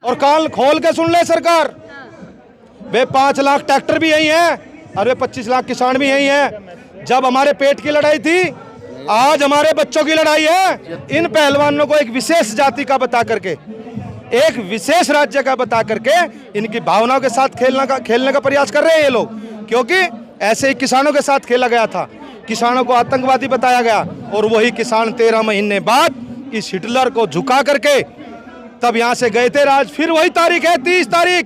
और कान खोल के सुन ले सरकार, वे 5 लाख ट्रैक्टर भी यही है और वे 25 लाख किसान भी यही है। जब हमारे पेट की लड़ाई थी, आज हमारे बच्चों की लड़ाई है। इन पहलवानों को एक विशेष जाति का बता करके, एक विशेष राज्य का बता करके इनकी भावनाओं के साथ खेलने का प्रयास कर रहे हैं ये लोग, क्योंकि ऐसे ही किसानों के साथ खेला गया था, किसानों को आतंकवादी बताया गया और वही किसान 13 महीने बाद इस हिटलर को झुका करके तब यहां से गए थे। आज फिर वही तारीख है, 30 तारीख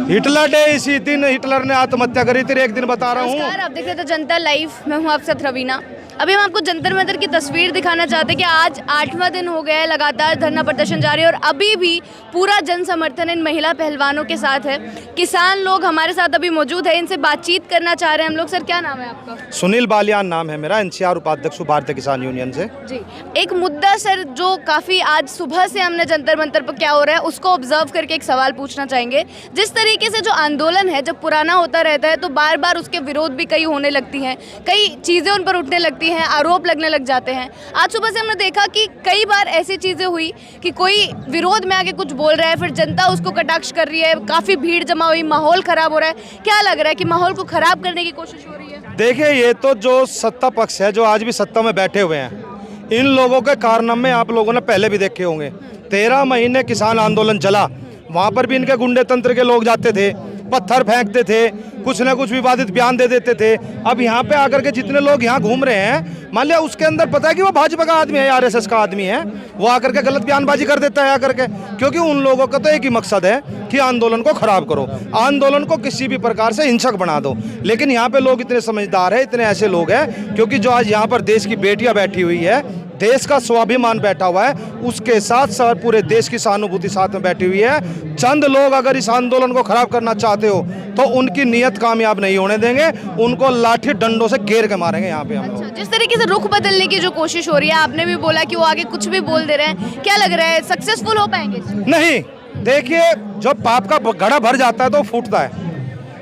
हिटलर डे। इसी दिन हिटलर ने आत्महत्या करी थी। एक दिन बता रहा हूँ। आप देख रहे थे जनता लाइव, मैं हूँ आपके साथ रवीना। अभी हम आपको जंतर मंतर की तस्वीर दिखाना चाहते हैं कि आज 8वां दिन हो गया है, लगातार धरना प्रदर्शन जारी है और अभी भी पूरा जन समर्थन इन महिला पहलवानों के साथ है। किसान लोग हमारे साथ अभी मौजूद है, इनसे बातचीत करना चाह रहे हैं हम लोग। सर क्या नाम है आपका? सुनील बालियान नाम है मेरा, NCR उपाध्यक्ष भारतीय किसान यूनियन से। जी, एक मुद्दा सर जो काफ़ी आज सुबह से हमने जंतर मंतर पर क्या हो रहा है उसको ऑब्जर्व करके एक सवाल पूछना चाहेंगे। जिस तरीके से जो आंदोलन है जब पुराना होता रहता है तो बार बार उसके विरोध भी कई होने लगती हैं, कई चीज़ें उन पर उठने लगती हैं, आरोप लगने लग जाते हैं। आज सुबह से हमने देखा कि कई बार ऐसी चीज़ें हुई कि कोई विरोध में आके कुछ बोल रहा है, फिर जनता उसको कटाक्ष कर रही है, काफ़ी भीड़ जमा हुई, माहौल ख़राब हो रहा है। क्या लग रहा है कि माहौल को ख़राब करने की कोशिश हो रही है? देखिए, ये तो जो सत्ता पक्ष है, जो आज भी सत्ता में बैठे हुए हैं, इन लोगों के कारनामे आप लोगों ने पहले भी देखे होंगे। 13 महीने किसान आंदोलन चला, वहाँ पर भी इनके गुंडे तंत्र के लोग जाते थे, पत्थर फेंकते थे, कुछ ना कुछ विवादित बयान दे देते थे। अब यहाँ पे आकर के जितने लोग यहाँ घूम रहे हैं, मान लिया उसके अंदर पता है कि वो भाजपा का आदमी है, RSS का आदमी है, वो आकर के गलत बयानबाजी कर देता है आकर के, क्योंकि उन लोगों का तो एक ही मकसद है कि आंदोलन को खराब करो, आंदोलन को किसी भी प्रकार से हिंसक बना दो। लेकिन यहाँ पे लोग इतने समझदार है, इतने ऐसे लोग हैं, क्योंकि जो आज यहाँ पर देश की बेटियाँ बैठी हुई है, देश का स्वाभिमान बैठा हुआ है, उसके साथ साथ पूरे देश की सहानुभूति साथ में बैठी हुई है। चंद लोग अगर इस आंदोलन को खराब करना चाहते हो तो उनकी नीयत कामयाब नहीं होने देंगे, उनको लाठी डंडों से घेर के मारेंगे यहाँ पे हम लोग। अच्छा, जिस तरीके से रुख बदलने की जो कोशिश हो रही है, आपने भी बोला कि वो आगे कुछ भी बोल दे रहे हैं, क्या लग रहा है सक्सेसफुल हो पाएंगे? नहीं, देखिए, जब पाप का घड़ा भर जाता है तो फूटता है।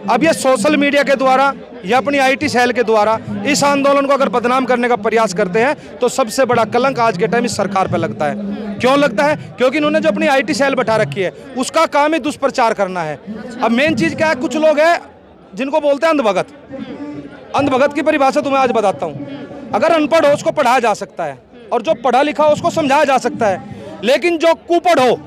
अब ये सोशल मीडिया के द्वारा या अपनी IT सेल के द्वारा इस आंदोलन को अगर बदनाम करने का प्रयास करते हैं तो सबसे बड़ा कलंक आज के टाइम इस सरकार पर लगता है। क्यों लगता है? क्योंकि इन्होंने जो अपनी IT सेल बैठा रखी है उसका काम ही दुष्प्रचार करना है। अब मेन चीज़ क्या है, कुछ लोग हैं जिनको बोलते हैं अंधभगत। अंधभगत की परिभाषा तुम्हें आज बताता हूँ। अगर अनपढ़ हो उसको पढ़ाया जा सकता है और जो पढ़ा लिखा हो उसको समझाया जा सकता है, लेकिन जो कुपढ़ हो,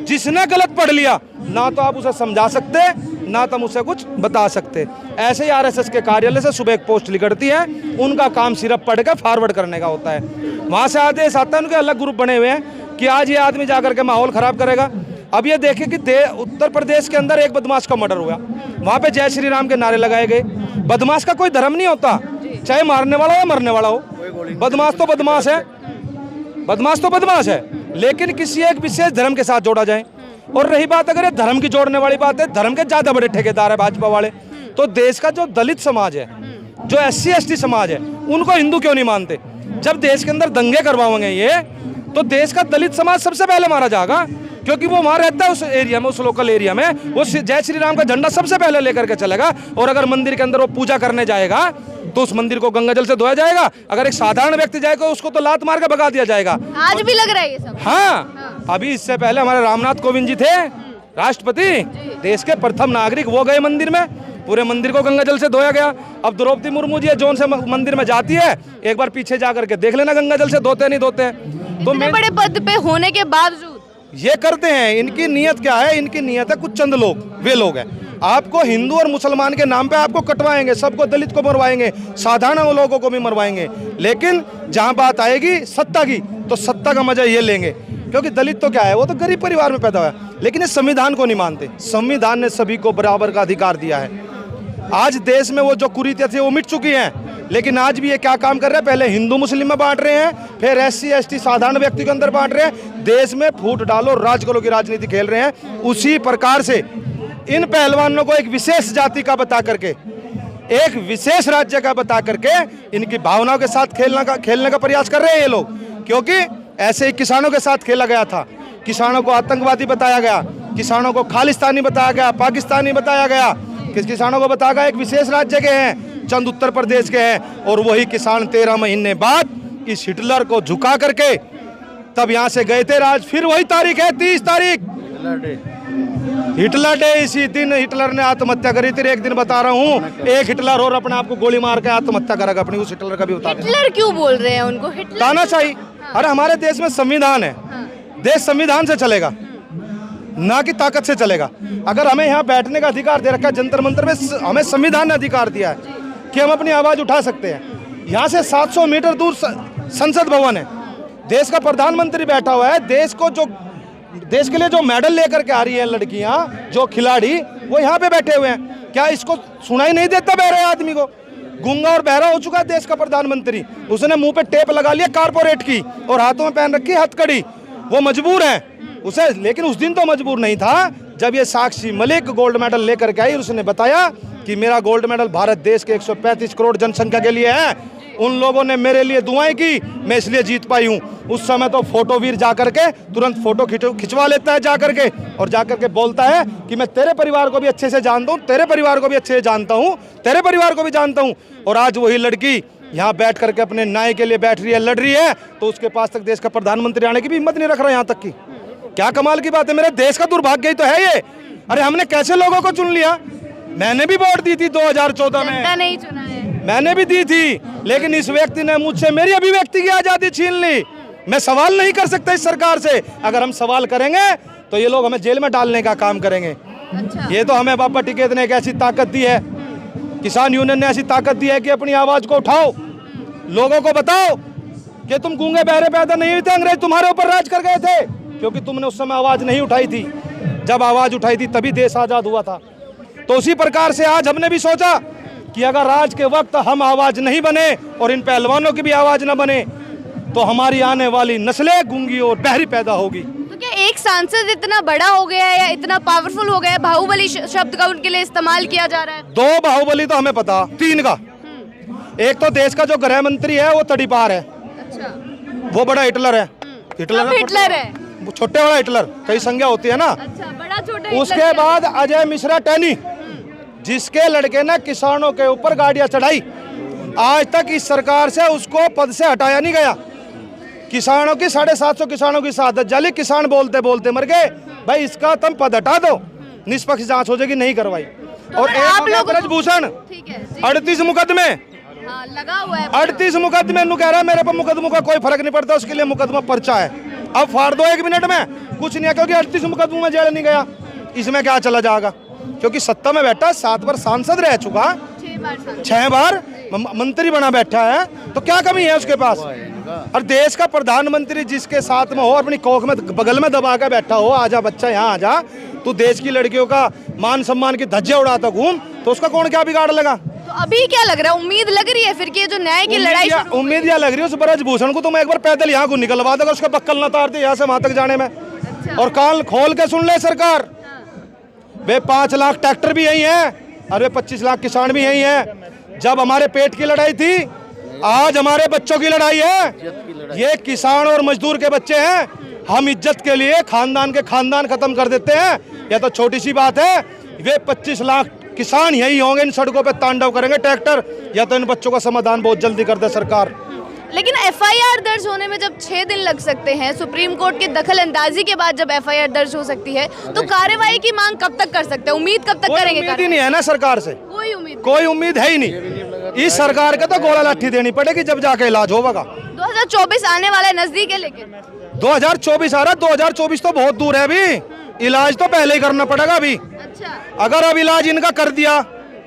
जिसने गलत पढ़ लिया, ना तो आप उसे समझा सकते, ना तो मुझसे कुछ बता सकते। ऐसे ही RSS के कार्यालय से सुबह एक पोस्ट निकलती है, उनका काम सिर्फ पढ़ के फॉरवर्ड करने का होता है। वहाँ से आदेश आता है, उनके अलग ग्रुप बने हुए हैं कि आज ये आदमी जाकर के माहौल ख़राब करेगा। अब ये देखें कि उत्तर प्रदेश के अंदर एक बदमाश का मर्डर हुआ, वहाँ पे जय श्री राम के नारे लगाए गए। बदमाश का कोई धर्म नहीं होता, चाहे मारने वाला हो या मरने वाला हो, बदमाश तो बदमाश है, बदमाश तो बदमाश है, लेकिन किसी एक विशेष धर्म के साथ जोड़ा जाए। और रही बात, अगर ये धर्म की जोड़ने वाली बात है, धर्म के ज़्यादा बड़े ठेकेदार है भाजपा वाले। तो देश का जो दलित समाज है, जो SC ST समाज है, उनको हिंदू क्यों नहीं मानते? जब देश के अंदर दंगे करवाएंगे ये, तो देश का दलित समाज सबसे पहले मारा जाएगा, क्योंकि वो वहाँ रहता है उस एरिया में, उस लोकल एरिया में। वो जय श्री राम का झंडा सबसे पहले लेकर के चलेगा। और अगर मंदिर के अंदर वो पूजा करने जाएगा तो उस मंदिर को गंगा जल से धोया जाएगा। अगर एक साधारण व्यक्ति जाएगा उसको तो लात मार के भगा दिया जाएगा। आज भी लग रहा है ये सब? हाँ, अभी इससे पहले हमारे रामनाथ कोविंद जी थे राष्ट्रपति, देश के प्रथम नागरिक, वो गए मंदिर में, पूरे मंदिर को गंगा जल से धोया गया। अब द्रौपदी मुर्मू जी जोन से मंदिर में जाती है, एक बार पीछे जा करके देख लेना गंगा जल से धोते नहीं धोते। तो बड़े पद पे होने के बावजूद ये करते हैं। इनकी नीयत क्या है? इनकी नीयत है, कुछ चंद लोग, वे लोग हैं, आपको हिंदू और मुसलमान के नाम पे आपको कटवाएंगे, सबको, दलित को मरवाएंगे, साधारण लोगों को भी मरवाएंगे। लेकिन जहां बात आएगी सत्ता की, तो सत्ता का मजा ये लेंगे, क्योंकि दलित तो क्या है, वो तो गरीब परिवार में पैदा हुआ है, लेकिन इस संविधान को नहीं मानते। संविधान ने सभी को बराबर का अधिकार दिया है। आज देश में वो जो कुरीतियां थी वो मिट चुकी हैं, लेकिन आज भी ये क्या काम कर रहे हैं? पहले हिंदू मुस्लिम में बांट रहे हैं, फिर SC ST साधारण व्यक्ति के अंदर बांट रहे हैं, देश में फूट डालो राज करो की राजनीति खेल रहे हैं। उसी प्रकार से इन पहलवानों को एक विशेष जाति का बता करके, एक विशेष राज्य का बता करके इनकी भावनाओं के साथ खेलने का प्रयास कर रहे हैं ये लोग, क्योंकि ऐसे ही किसानों के साथ खेला गया था, किसानों को आतंकवादी बताया गया, किसानों को खालिस्तानी बताया गया, पाकिस्तानी बताया गया, किसानों को बताया गया एक विशेष राज्य के हैं, चंद उत्तर प्रदेश के हैं, और वही किसान 13 महीने बाद इस हिटलर को झुका करके तब यहाँ से गए थे राज। फिर वही तारीख है 30 तारीख, हिटलर डे। इसी दिन हिटलर ने आत्महत्या करी थी। एक दिन बता रहा हूँ, एक हिटलर और अपने आप को गोली मार के आत्महत्या करेगा अपनी, उस हिटलर का भी उतार। हिटलर क्यों बोल रहे हैं उनको? हिटलर तानाशाही। अरे हमारे देश में संविधान है, देश संविधान से चलेगा, ना कि ताकत से चलेगा। अगर हमें यहाँ बैठने का अधिकार दे रखा है जंतर मंतर में, हमें संविधान ने अधिकार दिया है कि हम अपनी आवाज उठा सकते हैं। यहाँ से 700 मीटर दूर संसद भवन है, देश का प्रधानमंत्री बैठा हुआ है। देश के लिए जो मेडल लेकर के आ रही है लड़कियां, जो खिलाड़ी, वो यहाँ पे बैठे हुए हैं। क्या इसको सुनाई नहीं देता बहरे आदमी को? गूंगा और बहरा हो चुका है देश का प्रधानमंत्री। उसने मुंह पे टेप लगा लिया कारपोरेट की और हाथों में पहन रखी हथकड़ी। वो मजबूर है उसे, लेकिन उस दिन तो मजबूर नहीं था जब ये साक्षी मलिक गोल्ड मेडल लेकर के आई। उसने बताया कि मेरा गोल्ड मेडल भारत देश के 135 करोड़ जनसंख्या के लिए है। उन लोगों ने मेरे लिए दुआएं की, मैं इसलिए जीत पाई हूँ। उस समय तो फोटो वीर जाकर के तुरंत फोटो खिंचवा लेता है जाकर के, और जाकर के बोलता है कि मैं तेरे परिवार को भी अच्छे से जानता हूँ, तेरे परिवार को भी अच्छे से जानता हूँ, तेरे परिवार को भी जानता हूँ। और आज वही लड़की यहाँ बैठ करके अपने न्याय के लिए बैठ रही है, लड़ रही है, तो उसके पास तक देश का प्रधानमंत्री आने की भी हिम्मत नहीं रख रहा यहाँ तक की। क्या कमाल की बात है, मेरे देश का दुर्भाग्य ही तो है ये। अरे हमने कैसे लोगों को चुन लिया? मैंने भी वोट दी थी 2014 में, जनता नहीं चुना है। मैंने भी दी थी, लेकिन इस व्यक्ति ने मुझसे मेरी अभिव्यक्ति की आजादी छीन ली। मैं सवाल नहीं कर सकता इस सरकार से। अगर हम सवाल करेंगे तो ये लोग हमें जेल में डालने का काम करेंगे। अच्छा। ये तो हमें बाबा टिकैत ने एक ऐसी ताकत दी है, किसान यूनियन ने ऐसी ताकत दी है कि अपनी आवाज को उठाओ, लोगों को बताओ कि तुम गूंगे बहरे पैदा नहीं हुए थे, अंग्रेज तुम्हारे ऊपर राज कर गए थे क्योंकि तुमने उस समय आवाज नहीं उठाई थी। जब आवाज उठाई थी तभी देश आजाद हुआ था। तो उसी प्रकार से आज हमने भी सोचा कि अगर आज के वक्त हम आवाज नहीं बने और इन पहलवानों की भी आवाज न बने तो हमारी आने वाली नस्लें गूंगी और बहरी पैदा होगी। तो क्या एक सांसद इतना बड़ा हो गया है या इतना पावरफुल हो गया है, बाहुबली शब्द का उनके लिए इस्तेमाल किया जा रहा है? 2 बाहुबली तो हमें पता, 3 का। एक तो देश का जो गृह मंत्री है वो तड़ीपार है। अच्छा। वो बड़ा हिटलर है। हिटलर है, छोटे वाला हिटलर, कई संज्ञा होती है ना। अच्छा, बड़ा छोटा। उसके बाद अजय मिश्रा टैनी, जिसके लड़के ने किसानों के ऊपर गाड़ियां चढ़ाई, आज तक इस सरकार से उसको पद से हटाया नहीं गया। किसानों की 750 किसानों की शहादत जाली, किसान बोलते बोलते मर गए। भाई इसका तुम पद हटा दो, निष्पक्ष जांच हो जाएगी, नहीं करवाई। और एक लोग ब्रजभूषण 38 मुकदमे, हाँ, लगा हुआ है 38 मुकदमे नु कह रहा है मेरे पर मुकदमों का कोई फर्क नहीं पड़ता, उसके लिए मुकदमा पर्चा है। अब फाड़ दो 1 मिनट में, कुछ नहीं है क्योंकि 38 मुकदमों में जेल नहीं गया। इसमें क्या चला जाएगा? क्योंकि सत्ता में बैठा, 7 बार सांसद रह चुका, 6 बार मंत्री बना बैठा है, तो क्या कमी है उसके पास? और देश का प्रधानमंत्री जिसके साथ में हो, अपनी कोख में बगल में दबा के बैठा हो, आजा बच्चा यहाँ आजा, तू देश की लड़कियों का मान सम्मान की धज्जे उड़ाता घूम, तो उसका कौन क्या बिगाड़ लगा? तो अभी क्या लग रहा है, उम्मीद लग रही है फिर कि ये जो न्याय की लड़ाई उम्मीद क्या लग रही है? उस ब्रजभूषण को तुम एक बार पैदल यहाँ को निकलवा देगा, उसका बक्कल न तार दे यहाँ से वहां तक जाने में। अच्छा। और कान खोल के सुन ले सरकार, वे 5 लाख ट्रैक्टर भी यही है, अरे 25 लाख किसान भी यही है। जब हमारे पेट की लड़ाई थी, आज हमारे बच्चों की लड़ाई है। ये किसान और मजदूर के बच्चे हैं। हम इज्जत के लिए खानदान के खानदान खत्म कर देते हैं। यह तो छोटी सी बात है। वे 25 लाख किसान यही होंगे, इन सड़कों पे तांडव करेंगे ट्रैक्टर, या तो इन बच्चों का समाधान बहुत जल्दी कर दे सरकार। लेकिन एफआईआर दर्ज होने में जब 6 दिन लग सकते हैं, सुप्रीम कोर्ट के दखल अंदाजी के बाद जब एफआईआर दर्ज हो सकती है, तो कार्रवाई की मांग कब तक कर सकते हैं? उम्मीद कब तक करेंगे? उम्मीद ही नहीं है ना सरकार से, कोई उम्मीद है ही नहीं। इस सरकार के तो गोला लाठी देनी पड़ेगी जब जाके इलाज होगा। 2024 आने वाला है नजदीक है, लेकिन 2024 आ रहा, 2024 तो बहुत दूर है अभी। इलाज तो पहले ही करना पड़ेगा अभी। अच्छा। अगर अब इलाज इनका कर दिया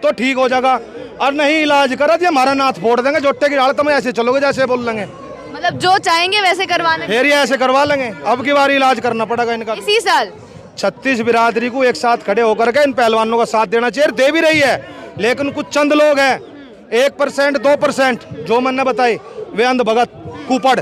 तो ठीक हो जाएगा, और नहीं इलाज करा तो हमारा नाथ फोड़ देंगे, जोटे की हालत में ऐसे चलोगे जैसे बोल लेंगे, मतलब जो चाहेंगे वैसे करवाने, फिर ये ऐसे करवा लेंगे। अब की बार इलाज करना पड़ेगा इनका। इसी साल 36 बिरादरी को एक साथ खड़े होकर के इन पहलवानों का साथ देना चाहिए, दे भी रही है। लेकिन कुछ चंद लोग हैं, 1% 2% जो मैंने बताई, वे अंधभगत कुपड़,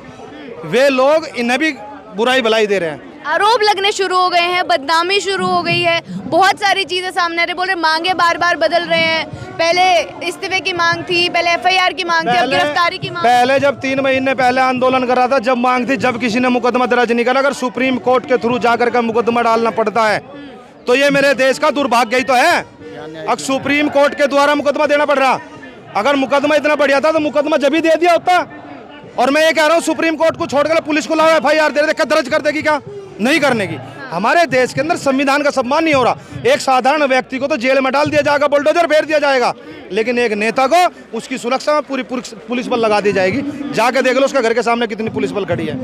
वे लोग इन्हें भी बुराई भलाई दे रहे हैं। आरोप लगने शुरू हो गए हैं, बदनामी शुरू हो गई है, बहुत सारी चीजें सामने आ रही, बोल रहे मांगे बार बार बदल रहे हैं। पहले इस्तीफे की मांग थी, पहले एफआईआर की मांग थी, अब गिरफ्तारी की मांग। पहले जब 3 महीने पहले आंदोलन करा था, जब मांग थी, जब किसी ने मुकदमा दर्ज नहीं करा, अगर सुप्रीम कोर्ट के थ्रू जाकर के मुकदमा डालना पड़ता है तो ये मेरे देश का दुर्भाग्य ही तो है। अब सुप्रीम कोर्ट के द्वारा मुकदमा देना पड़ रहा। अगर मुकदमा इतना बढ़िया था तो मुकदमा जब ही दे दिया होता। और मैं ये कह रहा हूँ सुप्रीम कोर्ट को छोड़कर पुलिस को लाओ FIR दे रहे, दर्ज कर देगी क्या? नहीं करने की। हमारे देश के अंदर संविधान का सम्मान नहीं हो रहा। एक साधारण व्यक्ति को तो जेल में डाल दिया जाएगा, बुलडोजर फेर दिया जाएगा, लेकिन एक नेता को उसकी सुरक्षा में पूरी पुलिस बल लगा दी जाएगी। जाके देख लो उसके घर के सामने कितनी पुलिस बल खड़ी है।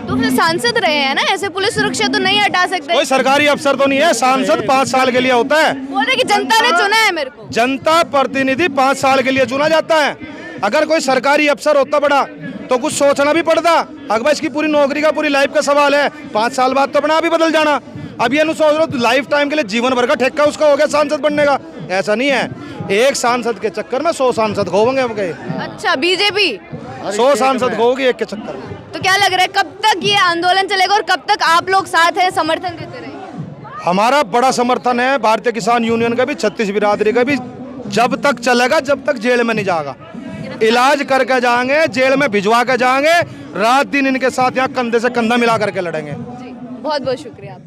तो फिर सांसद रहे हैं ना, ऐसे पुलिस सुरक्षा तो नहीं हटा सकते। कोई सरकारी अफसर तो नहीं है, सांसद 5 साल के लिए होता है। बोल रहे कि जनता ने चुना है मेरे को। जनता प्रतिनिधि 5 साल के लिए चुना जाता है। अगर कोई सरकारी अफसर होता बड़ा तो कुछ सोचना भी पड़ता। अगर इसकी पूरी नौकरी का, पूरी लाइफ का सवाल है, 5 साल बाद तो अपना आप ही बदल जाना। अब ये नहीं सोच रहे हो लाइफ टाइम के लिए जीवन भर का ठेका उसका हो गया सांसद बनने का, ऐसा नहीं है। एक सांसद के चक्कर में 100 सांसद खोएंगे हम कहीं। अच्छा, बीजेपी 100 सांसद खोगी एक के चक्कर में। तो क्या लग रहा है कब तक ये आंदोलन चलेगा और कब तक आप लोग साथ हैं, समर्थन देते रहेंगे? हमारा बड़ा समर्थन है भारतीय किसान यूनियन का भी, छत्तीस बिरादरी का भी। जब तक चलेगा, जब तक जेल में नहीं जाएगा। इलाज करके जाएंगे, जेल में भिजवा के जाएंगे, रात दिन इनके साथ यहाँ कंधे से कंधा मिला करके लड़ेंगे। जी, बहुत बहुत शुक्रिया।